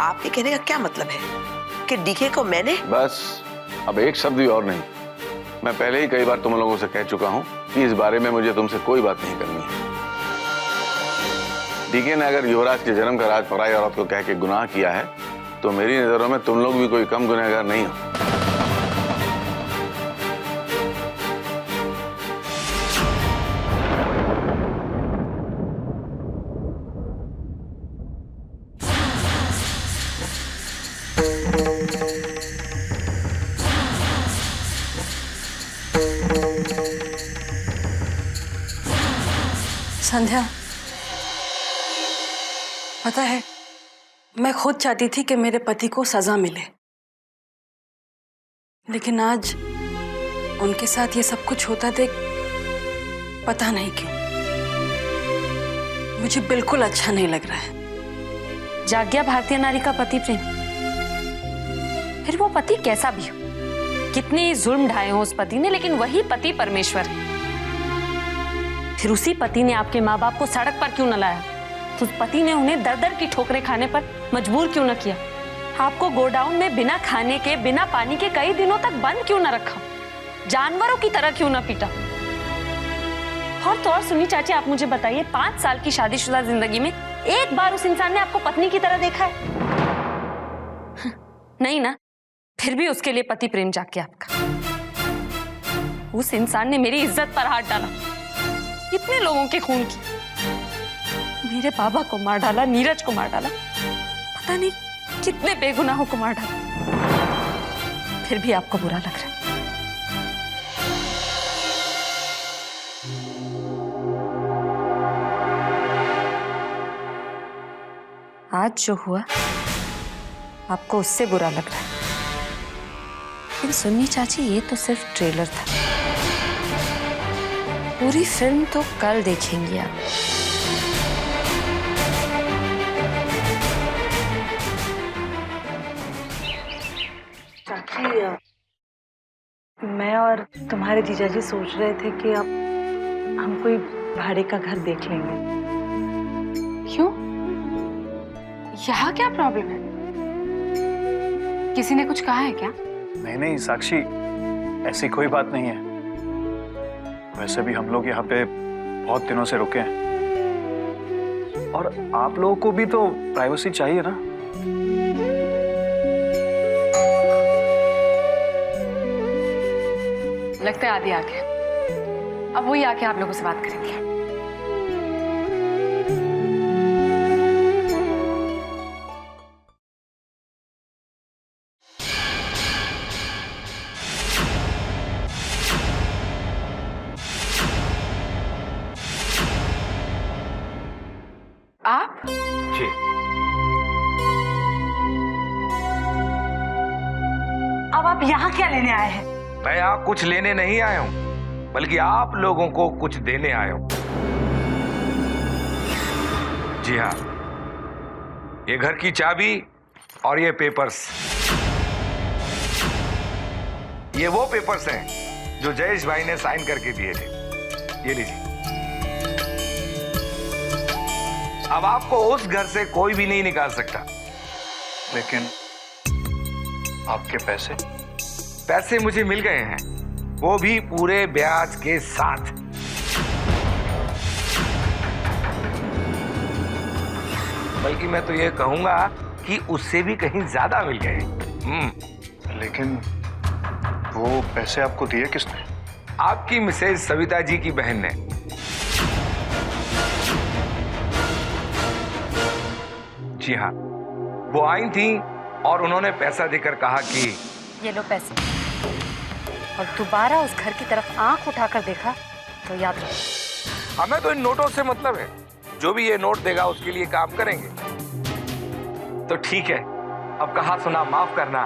आपके कहने का क्या मतलब है कि डीके को मैंने? बस अब एक शब्द भी और नहीं। मैं पहले ही कई बार तुम लोगों से कह चुका हूं कि इस बारे में मुझे तुमसे कोई बात नहीं करनी है। डीके ने अगर युवराज के जन्म का राज पराई औरत को कह के गुनाह किया है तो मेरी नजरों में तुम लोग भी कोई कम गुनहगार नहीं हो। संध्या, पता है मैं खुद चाहती थी कि मेरे पति को सजा मिले, लेकिन आज उनके साथ ये सब कुछ होता देख पता नहीं क्यों मुझे बिल्कुल अच्छा नहीं लग रहा है। जाग गया भारतीय नारी का पति प्रेम। फिर वो पति कैसा भी हो, कितने जुल्म ढाए हो उस पति ने, लेकिन वही पति परमेश्वर है। फिर उसी पति ने आपके माँ बाप को सड़क पर क्यों न लाया? तो उस पति ने उन्हें दर दर की ठोकरें खाने पर मजबूर क्यों न किया? आपको गोडाउन में बिना खाने के बिना पानी के कई दिनों तक बंद क्यों न रखा? जानवरों की तरह क्यों न पीटा? और तो और सुनी चाची, आप मुझे बताइए, 5 साल की शादीशुदा जिंदगी में एक बार उस इंसान ने आपको पत्नी की तरह देखा है? नहीं ना? फिर भी उसके लिए पति प्रेम जाग गया आपका। उस इंसान ने मेरी इज्जत पर हाथ डाला, कितने लोगों के खून की, मेरे बाबा को मार डाला, नीरज को मार डाला, पता नहीं कितने बेगुनाहों को मार डाला। फिर भी आपको बुरा लग रहा है। आज जो हुआ आपको उससे बुरा लग रहा है, लेकिन सुन्नी चाची ये तो सिर्फ ट्रेलर था। पूरी फिल्म तो कल देखेंगी आप। चाची, मैं और तुम्हारे जीजाजी सोच रहे थे कि अब हम कोई भाड़े का घर देख लेंगे। क्यों? यहाँ क्या प्रॉब्लम है? किसी ने कुछ कहा है क्या? नहीं नहीं साक्षी, ऐसी कोई बात नहीं है। वैसे भी हम लोग यहाँ पे बहुत दिनों से रुके हैं और आप लोगों को भी तो प्राइवेसी चाहिए ना। लगता है आदि आ गया। अब वही आके आप लोगों से बात करेंगे। आप? जी। अब आप यहाँ क्या लेने आए हैं? मैं यहाँ कुछ लेने नहीं आया हूँ, बल्कि आप लोगों को कुछ देने आया हूँ। जी हाँ, ये घर की चाबी और ये पेपर्स, ये वो पेपर्स हैं जो जयेश भाई ने साइन करके दिए थे। ये लीजिए। अब आपको उस घर से कोई भी नहीं निकाल सकता। लेकिन आपके पैसे? पैसे मुझे मिल गए हैं, वो भी पूरे ब्याज के साथ। बल्कि मैं तो ये कहूंगा कि उससे भी कहीं ज्यादा मिल गए। लेकिन वो पैसे आपको दिए किसने? आपकी मिसेज सविता जी की बहन ने। जी हाँ, वो आई थी और उन्होंने पैसा देकर कहा कि ये लो पैसे, और दोबारा उस घर की तरफ आंख उठाकर देखा तो याद रखो। हमें तो इन नोटों से मतलब है, जो भी ये नोट देगा उसके लिए काम करेंगे। तो ठीक है, अब कहा सुना माफ करना।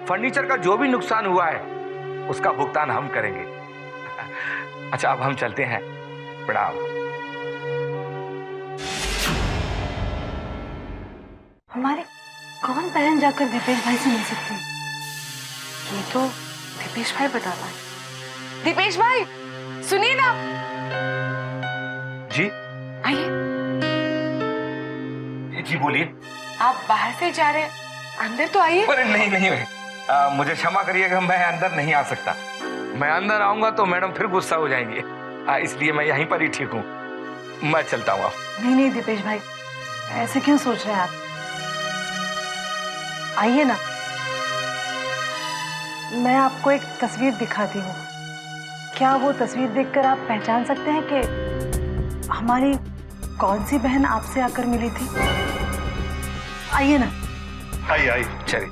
फर्नीचर का जो भी नुकसान हुआ है उसका भुगतान हम करेंगे। अच्छा, अब हम चलते हैं। प्रणाम। हमारे कौन बहन जाकर दीपेश भाई से मिल सकती है? ये तो दीपेश भाई बता पाए। दीपेश भाई, सुनिए ना। जी आइए। जी बोलिए। आप बाहर से जा रहे हैं, अंदर तो आइए। अरे नहीं नहीं मुझे क्षमा करिएगा, मैं अंदर नहीं आ सकता। मैं अंदर आऊंगा तो मैडम फिर गुस्सा हो जाएंगे, इसलिए मैं यहीं पर ही ठीक हूँ। मैं चलता हूँ। नहीं नहीं दीपेश भाई, ऐसे क्यों सोच रहे हैं आप? आइए ना, मैं आपको एक तस्वीर दिखाती हूँ। क्या वो तस्वीर देखकर आप पहचान सकते हैं कि हमारी कौन सी बहन आपसे आकर मिली थी? आइए ना। आइए आइए। चलिए।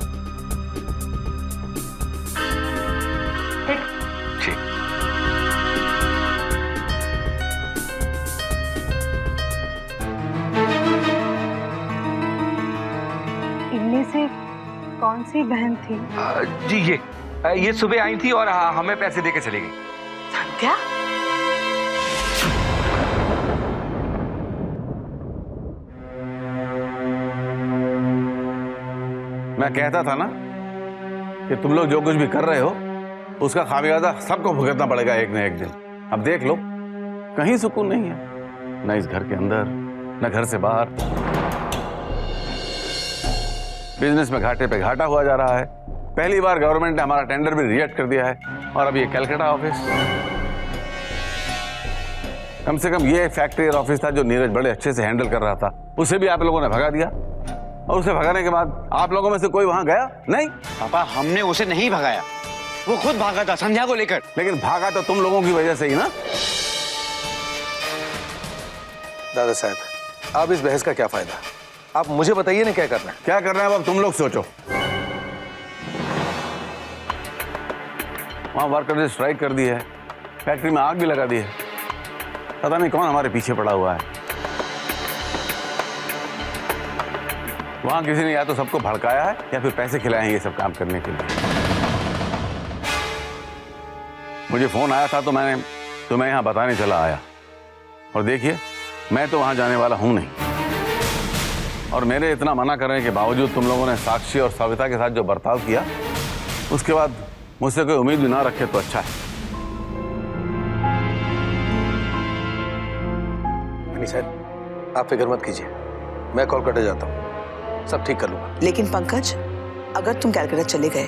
ठीक। ठीक। इनमें से कौन सी बहन थी? जी ये सुबह आई थी और हमें पैसे देके चली गई। संध्या? मैं कहता था ना कि तुम लोग जो कुछ भी कर रहे हो उसका खामियाजा सबको भुगतना पड़ेगा एक न एक दिन। अब देख लो, कहीं सुकून नहीं है, न इस घर के अंदर न घर से बाहर। बिजनेस में घाटे पे घाटा हुआ जा रहा है। पहली बार गवर्नमेंट ने हमारा टेंडर भी रिजेक्ट कर दिया है। और अब ये कलकत्ता ऑफिस, कम से कम ये फैक्ट्री और ऑफिस था जो नीरज बड़े अच्छे से हैंडल कर रहा था, उसे भी आप लोगों ने भगा दिया। और उसे भगाने के बाद आप लोगों में से कोई वहां गया नहीं? पापा, हमने उसे नहीं भगाया, वो खुद भागा था संध्या को लेकर। लेकिन भागा तो तुम लोगों की वजह से ही ना। दादा साहब, अब इस बहस का क्या फायदा? आप मुझे बताइए ना क्या करना है। क्या करना है अब तुम लोग सोचो। वहां वर्कर ने स्ट्राइक कर दी है, फैक्ट्री में आग भी लगा दी है। पता नहीं कौन हमारे पीछे पड़ा हुआ है। वहां किसी ने या तो सबको भड़काया है या फिर पैसे खिलाए हैं ये सब काम करने के लिए। मुझे फोन आया था तो मैं यहाँ बताने चला आया। और देखिए, मैं तो वहां जाने वाला हूं नहीं। और मेरे इतना मना करने के बावजूद तुम लोगों ने साक्षी और सविता के साथ जो बर्ताव किया, उसके बाद मुझसे कोई उम्मीद भी ना रखे तो अच्छा है। साहब, आप फिक्र मत कीजिए, मैं कोलकाता जाता हूँ, सब ठीक कर लूंगा। लेकिन पंकज, अगर तुम कलकत्ता चले गए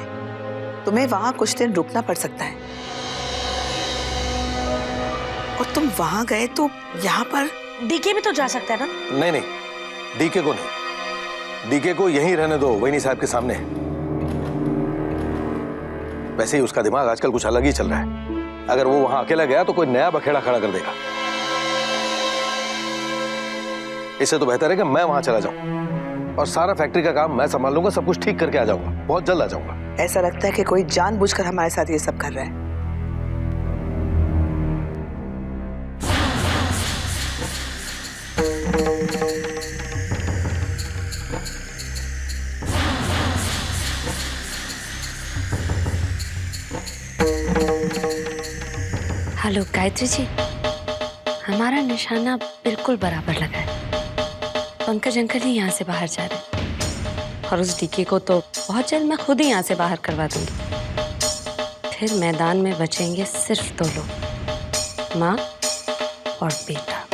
तुम्हें वहां कुछ दिन रुकना पड़ सकता है। और तुम वहां गए तो यहाँ पर डीके भी तो जा सकता है ना? नहीं नहीं, डीके को नहीं, डीके को यहीं रहने दो, वैनी साहब के सामने। वैसे ही उसका दिमाग आजकल कुछ अलग ही चल रहा है। अगर वो वहां अकेला गया तो कोई नया बखेड़ा खड़ा कर देगा। इससे तो बेहतर है कि मैं वहां चला जाऊं और सारा फैक्ट्री का काम मैं संभाल लूंगा, सब कुछ ठीक करके आ जाऊंगा, बहुत जल्द आ जाऊंगा। ऐसा लगता है कि कोई जानबूझकर हमारे साथ ये सब कर रहा है। हेलो गायत्री जी, हमारा निशाना बिल्कुल बराबर लगा है। पंकज अंकल ही यहाँ से बाहर जा रहे हैं और उस डीके को तो बहुत जल्द मैं खुद ही यहाँ से बाहर करवा दूंगी। फिर मैदान में बचेंगे सिर्फ 2 लोग, माँ और बेटा।